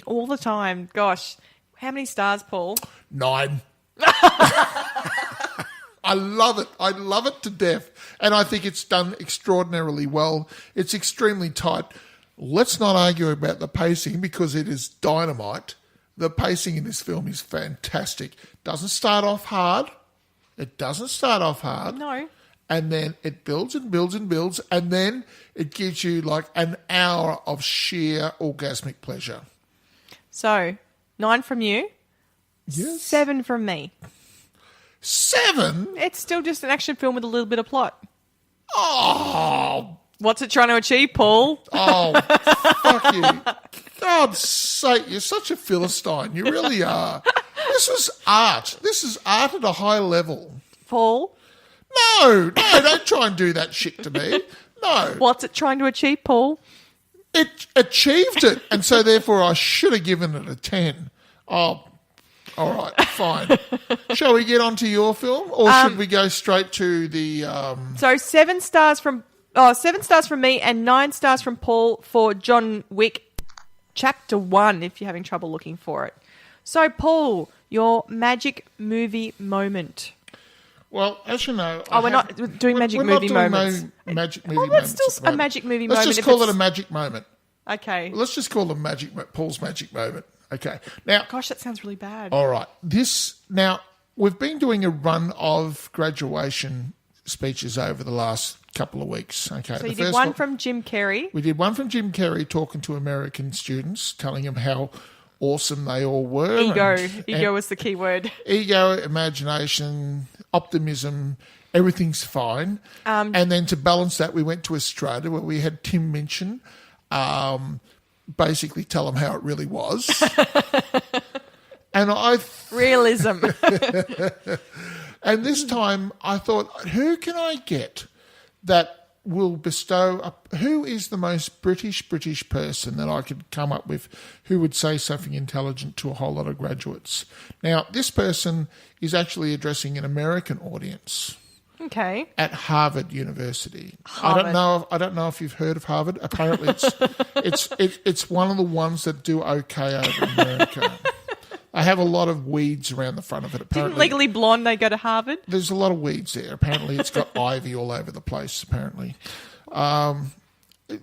all the time. Gosh, how many stars, Paul? 9. I love it. I love it to death. And I think it's done extraordinarily well. It's extremely tight. Let's not argue about the pacing because it is dynamite. The pacing in this film is fantastic. Doesn't start off hard. No. And then it builds and builds and builds. And then it gives you like an hour of sheer orgasmic pleasure. So, 9 from you. Yes. 7 from me. 7? It's still just an action film with a little bit of plot. Oh. What's it trying to achieve, Paul? Oh, fuck you. God's sake, you're such a Philistine. You really are. This is art. This is art at a high level. Paul? No, don't try and do that shit to me. No. What's it trying to achieve, Paul? It achieved it, and so therefore I should have given it a 10. Oh, all right, fine. Shall we get on to your film, or should we go straight to the... So 7 stars from me and 9 stars from Paul for John Wick Chapter 1, if you're having trouble looking for it. So, Paul, your magic movie moment. Well, as you know... we're not doing magic movie moments. Magic movie moments. moments. It's still a magic movie moment. Let's just call it a magic moment. Okay. Let's just call it Paul's magic moment. Okay. Now... Gosh, that sounds really bad. All right. Now, we've been doing a run of graduation speeches over the last couple of weeks. Okay. So you did one from Jim Carey. We did one from Jim Carey talking to American students, telling them how awesome they all were. Ego was the key word. Ego, imagination, optimism, everything's fine. And then to balance that, we went to Australia where we had Tim Minchin basically tell them how it really was. And realism. And this time I thought, who can I get that will bestow who is the most British person that I could come up with who would say something intelligent to a whole lot of graduates. Now, this person is actually addressing an American audience. Okay. At Harvard University. Harvard. I don't know if you've heard of Harvard. Apparently it's one of the ones that do okay over in America. I have a lot of weeds around the front of it, apparently. Didn't Legally Blonde they go to Harvard? There's a lot of weeds there. Apparently it's got ivy all over the place, apparently.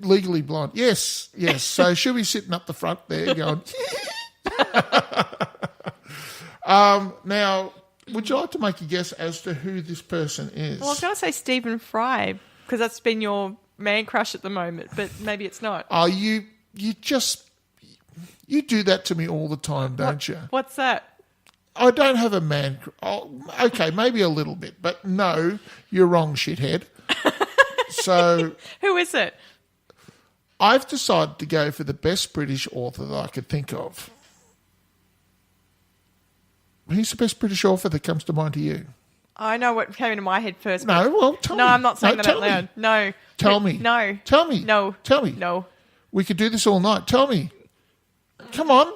Legally Blonde. Yes. So she'll be sitting up the front there going... Now, would you like to make a guess as to who this person is? Well, I was going to say Stephen Fry, because that's been your man crush at the moment, but maybe it's not. Oh, you do that to me all the time, don't you? What's that? I don't have a man... Oh, okay, maybe a little bit, but no, you're wrong, shithead. So... Who is it? I've decided to go for the best British author that I could think of. Who's the best British author that comes to mind to you? I know what came into my head first. No, well, tell me. No, I'm not saying that out loud. No. Tell me. No. Tell me. No. Tell me. No. We could do this all night. Tell me. Come on.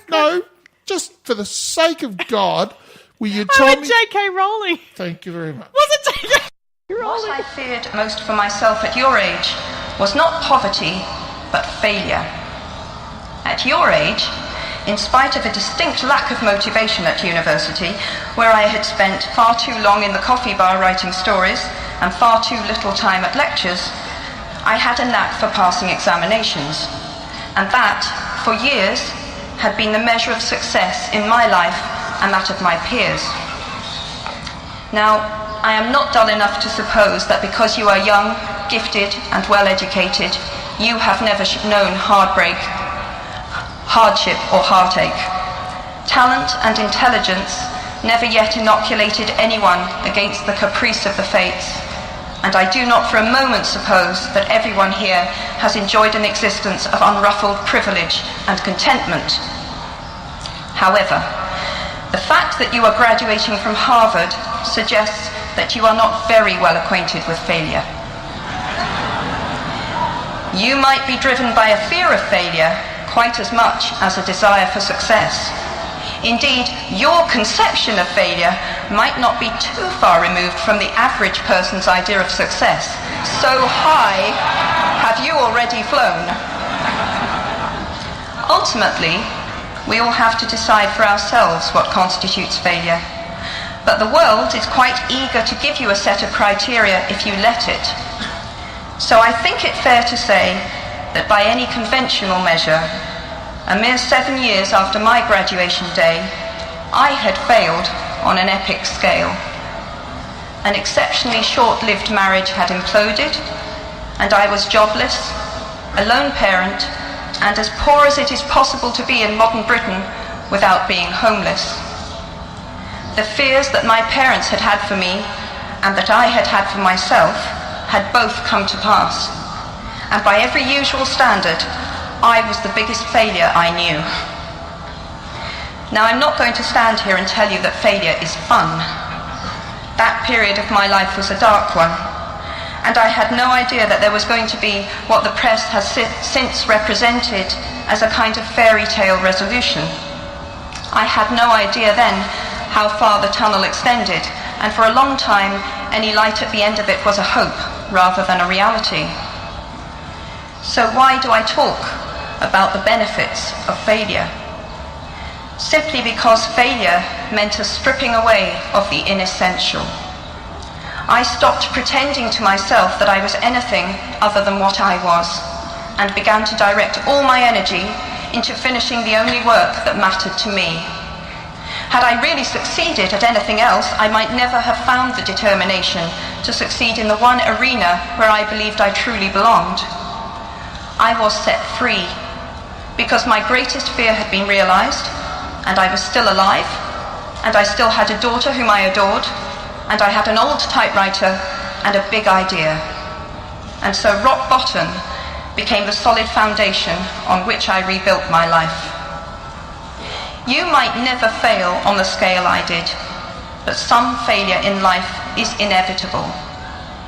No. Just for the sake of God, will you tell me? J.K. Rowling. Thank you very much. Was it J.K. Rowling? What I feared most for myself at your age was not poverty, but failure. At your age, in spite of a distinct lack of motivation at university, where I had spent far too long in the coffee bar writing stories and far too little time at lectures, I had a knack for passing examinations. And that, for years, had been the measure of success in my life and that of my peers. Now, I am not dull enough to suppose that because you are young, gifted, and well-educated, you have never known heartbreak, hardship, or heartache. Talent and intelligence never yet inoculated anyone against the caprice of the fates, and I do not for a moment suppose that everyone here has enjoyed an existence of unruffled privilege and contentment. However, the fact that you are graduating from Harvard suggests that you are not very well acquainted with failure. You might be driven by a fear of failure quite as much as a desire for success. Indeed, your conception of failure might not be too far removed from the average person's idea of success. So high have you already flown. Ultimately, we all have to decide for ourselves what constitutes failure. But the world is quite eager to give you a set of criteria if you let it. So I think it fair to say that by any conventional measure, a mere 7 years after my graduation day, I had failed on an epic scale. An exceptionally short-lived marriage had imploded, and I was jobless, a lone parent, and as poor as it is possible to be in modern Britain without being homeless. The fears that my parents had had for me and that I had had for myself had both come to pass. And by every usual standard, I was the biggest failure I knew. Now, I'm not going to stand here and tell you that failure is fun. That period of my life was a dark one, and I had no idea that there was going to be what the press has since represented as a kind of fairy tale resolution. I had no idea then how far the tunnel extended, and for a long time any light at the end of it was a hope rather than a reality. So why do I talk about the benefits of failure? Simply because failure meant a stripping away of the inessential. I stopped pretending to myself that I was anything other than what I was, and began to direct all my energy into finishing the only work that mattered to me. Had I really succeeded at anything else, I might never have found the determination to succeed in the one arena where I believed I truly belonged. I was set free, because my greatest fear had been realized, and I was still alive, and I still had a daughter whom I adored, and I had an old typewriter and a big idea. And so rock bottom became the solid foundation on which I rebuilt my life. You might never fail on the scale I did, but some failure in life is inevitable.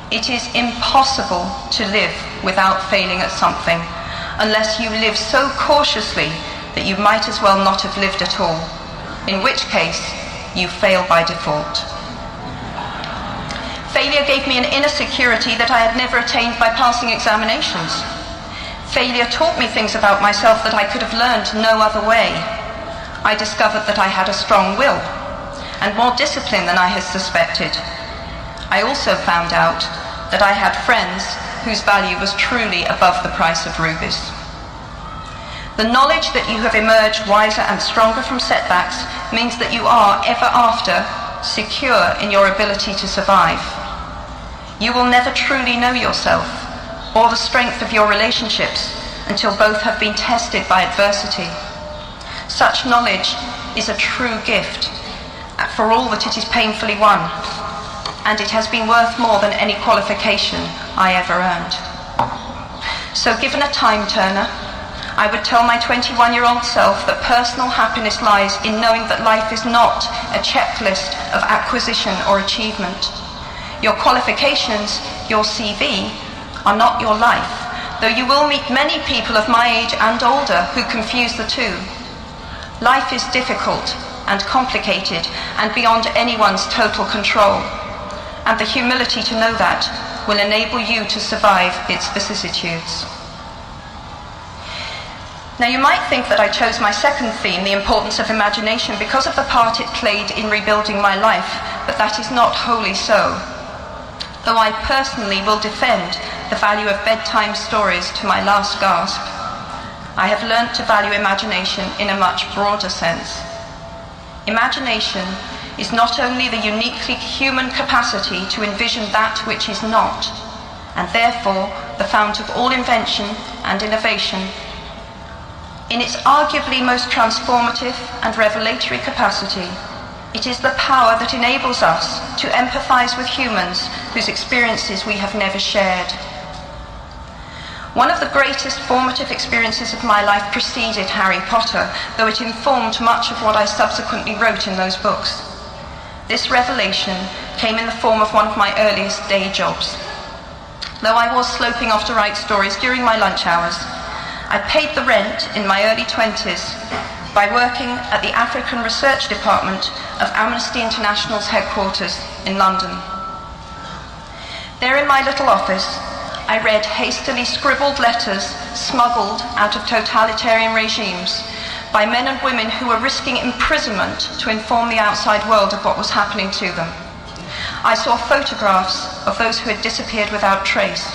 It is impossible to live without failing at something, unless you live so cautiously that you might as well not have lived at all, in which case you fail by default. Failure gave me an inner security that I had never attained by passing examinations. Failure taught me things about myself that I could have learned no other way. I discovered that I had a strong will, and more discipline than I had suspected. I also found out that I had friends whose value was truly above the price of rubies. The knowledge that you have emerged wiser and stronger from setbacks means that you are, ever after, secure in your ability to survive. You will never truly know yourself or the strength of your relationships until both have been tested by adversity. Such knowledge is a true gift, for all that it is painfully won, and it has been worth more than any qualification I ever earned. So given a time turner, I would tell my 21-year-old self that personal happiness lies in knowing that life is not a checklist of acquisition or achievement. Your qualifications, your CV, are not your life, though you will meet many people of my age and older who confuse the two. Life is difficult and complicated and beyond anyone's total control, and the humility to know that will enable you to survive its vicissitudes. Now, you might think that I chose my second theme, the importance of imagination, because of the part it played in rebuilding my life, but that is not wholly so. Though I personally will defend the value of bedtime stories to my last gasp, I have learnt to value imagination in a much broader sense. Imagination is not only the uniquely human capacity to envision that which is not, and therefore the fount of all invention and innovation. In its arguably most transformative and revelatory capacity, it is the power that enables us to empathize with humans whose experiences we have never shared. One of the greatest formative experiences of my life preceded Harry Potter, though it informed much of what I subsequently wrote in those books. This revelation came in the form of one of my earliest day jobs. Though I was sloping off to write stories during my lunch hours, I paid the rent in my early 20s by working at the African Research Department of Amnesty International's headquarters in London. There in my little office, I read hastily scribbled letters smuggled out of totalitarian regimes by men and women who were risking imprisonment to inform the outside world of what was happening to them. I saw photographs of those who had disappeared without trace,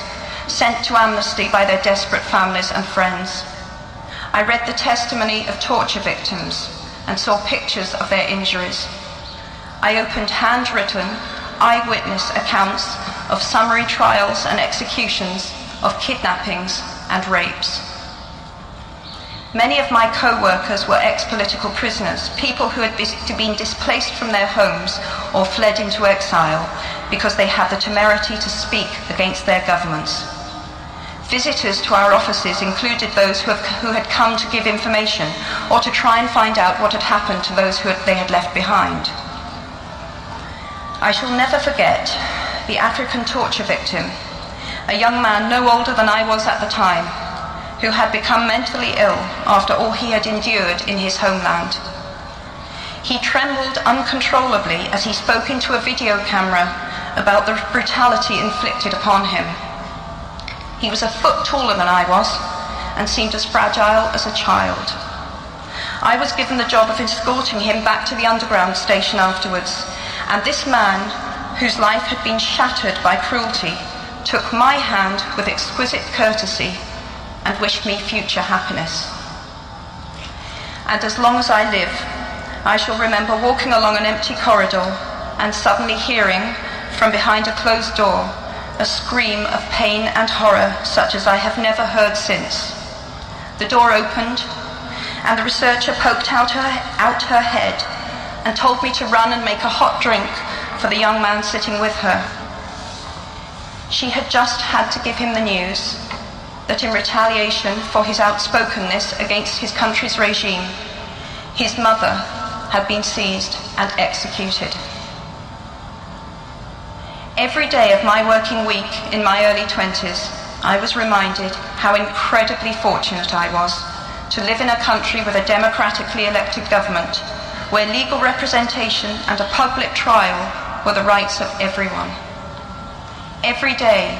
sent to amnesty by their desperate families and friends. I read the testimony of torture victims and saw pictures of their injuries. I opened handwritten, eyewitness accounts of summary trials and executions, of kidnappings and rapes. Many of my co-workers were ex-political prisoners, people who had been displaced from their homes or fled into exile because they had the temerity to speak against their governments. Visitors to our offices included those who had come to give information or to try and find out what had happened to those they had left behind. I shall never forget the African torture victim, a young man no older than I was at the time, who had become mentally ill after all he had endured in his homeland. He trembled uncontrollably as he spoke into a video camera about the brutality inflicted upon him. He was a foot taller than I was and seemed as fragile as a child. I was given the job of escorting him back to the underground station afterwards, and this man, whose life had been shattered by cruelty, took my hand with exquisite courtesy and wished me future happiness. And as long as I live, I shall remember walking along an empty corridor and suddenly hearing, from behind a closed door, a scream of pain and horror such as I have never heard since. The door opened, and the researcher poked out her head and told me to run and make a hot drink for the young man sitting with her. She had just had to give him the news that in retaliation for his outspokenness against his country's regime, his mother had been seized and executed. Every day of my working week in my early 20s, I was reminded how incredibly fortunate I was to live in a country with a democratically elected government, where legal representation and a public trial were the rights of everyone. Every day,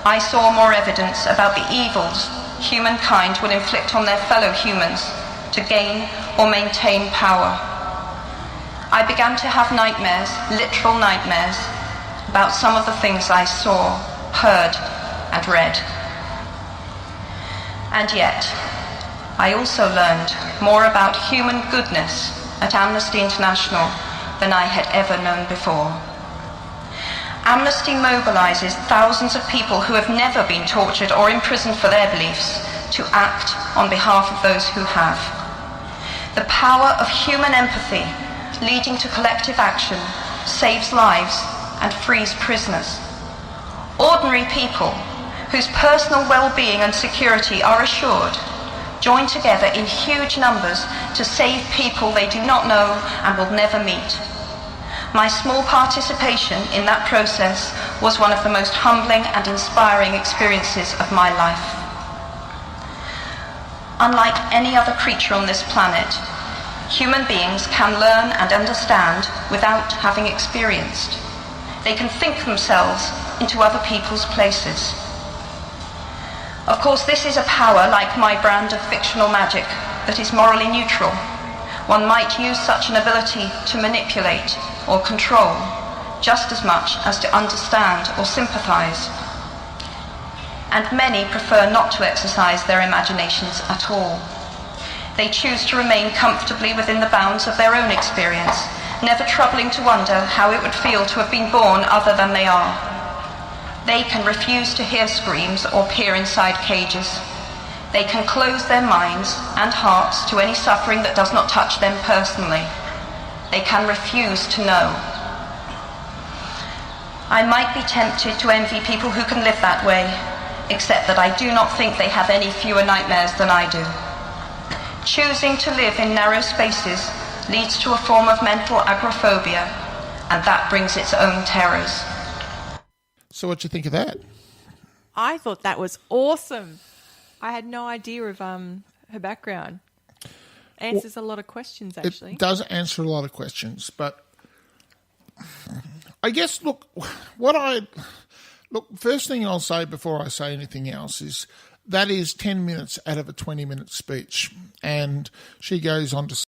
I saw more evidence about the evils humankind will inflict on their fellow humans to gain or maintain power. I began to have nightmares, literal nightmares, about some of the things I saw, heard, and read. And yet, I also learned more about human goodness at Amnesty International than I had ever known before. Amnesty mobilizes thousands of people who have never been tortured or imprisoned for their beliefs to act on behalf of those who have. The power of human empathy leading to collective action saves lives and frees prisoners. Ordinary people whose personal well-being and security are assured join together in huge numbers to save people they do not know and will never meet. My small participation in that process was one of the most humbling and inspiring experiences of my life. Unlike any other creature on this planet, human beings can learn and understand without having experienced. They can think themselves into other people's places. Of course, this is a power, like my brand of fictional magic, that is morally neutral. One might use such an ability to manipulate or control just as much as to understand or sympathize. And many prefer not to exercise their imaginations at all. They choose to remain comfortably within the bounds of their own experience, never troubling to wonder how it would feel to have been born other than they are. They can refuse to hear screams or peer inside cages. They can close their minds and hearts to any suffering that does not touch them personally. They can refuse to know. I might be tempted to envy people who can live that way, except that I do not think they have any fewer nightmares than I do. Choosing to live in narrow spaces leads to a form of mental agoraphobia, and that brings its own terrors. So what do you think of that? I thought that was awesome. I had no idea of her background. Answers a lot of questions, actually. It does answer a lot of questions, but I guess, look, Look, first thing I'll say before I say anything else is that is 10 minutes out of a 20-minute speech. And she goes on to